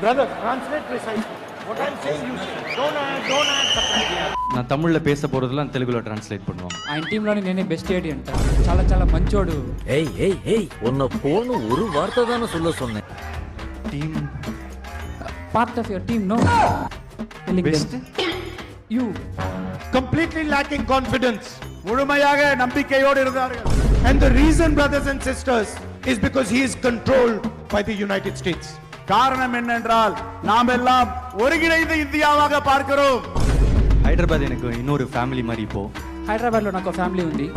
Brother, translate precisely. What I'm saying you say. Don't add subtitle. நான் தமிழ்ல பேச போறதெல்லாம் தெலுங்குல ట్రాన్స్లేట్ பண்ணுவாங்க. ఆయన టీంలోనే నేనే బెస్ట్ ఏడి అంట. చాలా చాలా మంచోడు. ஏய் உன்னை போன்னு ஒரு வார்த்தை தானே சொல்ல சொன்னேன். Team part of your team no. Best you Completely lacking confidence. முழுமையாக நம்பிக்கையோடு இருந்தார்கள். And the reason, brothers and sisters, is because he is controlled by the United States. காரணம் என்னென்றால் நாம் எல்லாம் ஒருங்கிணைந்த இந்தியாவாக பார்க்கிறோம். హైదరాబాద్ எனக்கு இன்னொரு ஃபேமிலி மாதிரி இப்போ. హైదరాబాద్ లో నాకు ఫ్యామిలీ ఉంది.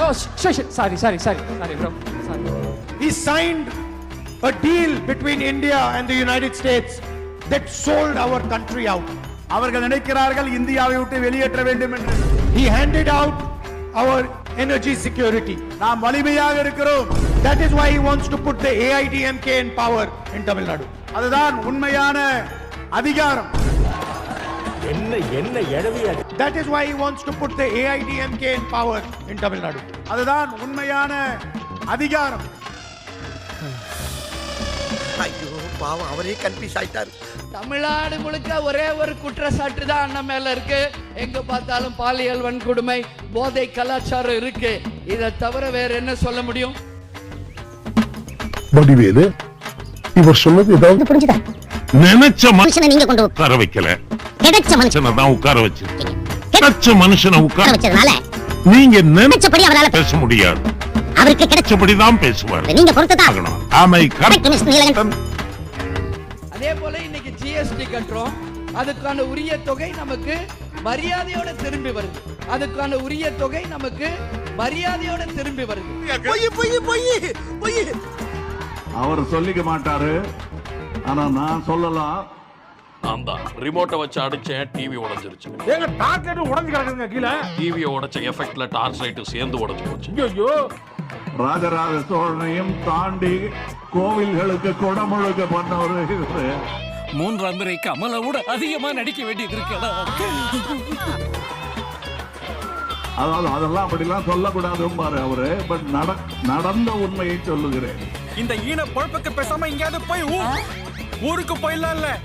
Oh sorry bro sorry. He signed a deal between India and the United States that sold our country out. அவர்கள் நினைக்கிறார்கள் இந்தியாவை விட்டு வெளியேற்ற வேண்டும் என்று. He handed out our energy security. நாம் வலிமையாக இருக்கிறோம். That is why he wants to put the AIDMK in power in Tamil Nadu. அதுதான் உண்மையான அதிகாரம். That is why he wants to put the AIDMK in power in Tamil Nadu. அதுதான் உண்மையான அதிகாரம். ஐயோ பாவம் அவரே கன்ஃபியூஸ் ஆயிட்டாரு. தமிழ்நாடு முழுக்க ஒரே ஒரு குற்றச்சாட்டு தான் அண்ணன் மேல இருக்கு. எங்க பார்த்தாலும் பாலியல் வன்கொடுமை, போதை கலாச்சாரம் இருக்கு. இதை தவிர வேற என்ன சொல்ல முடியும்? வடிவேலு இவர் சொன்னது ஏதாவது புரிஞ்சுதா? நினைச்ச மனுஷனை நீங்க கொண்டு உட்கார வைக்கல, கிடைச்ச மனுஷனை தான் உட்கார வச்சிருக்கீங்க. கிடைச்ச மனுஷனை உட்கார வச்சதுனால நீங்க நினைச்சபடி அவரால பேச முடியாது. அவருக்கு கிடைச்சபடி தான் பேசுவார். நீங்க பொறுத்ததா ஆமை கரெக்ட் மிஸ்டர் நீலகண்டன். அதே போல இன்னைக்கு ஜிஎஸ்டி கட்டுறோம். அதுக்கான உரிய தொகை நமக்கு மரியாதையோட திரும்பி வருது. அதுக்கான உரிய தொகை நமக்கு மரியாதையோட திரும்பி வருது. பொய் அவர் சொல்லிக்க மாட்டாரு, ஆனா நான் சொல்லலாம். நான் தான் ரிமோட்டை வச்சு அடிச்சேன், டிவி உடைஞ்சிருச்சு. எங்க டார்கெட் உடைஞ்சு கிடக்குங்க கீழே. டிவியை உடைச்ச எஃபெக்ட்ல டார்ச் லைட் சேர்ந்து உடைஞ்சு போச்சு. ஐயோ ராஜராஜ சோழனையும் தாண்டி கோவில்களுக்கு கொடமுழுக்க பண்ணவர் இவரு. மூன்றாம் முறை கமலோட அதிகமா நடிக்க வேண்டியது இருக்கா? அதாவது அதெல்லாம் அப்படிலாம் சொல்லக்கூடாதும்பாரு அவரு. பட் நடந்த உண்மையை சொல்லுகிறேன். இந்த ஈன பொழப்புக்கு பேசாம எங்கேயாவது போய் ஊருக்கு போயிடலாம்.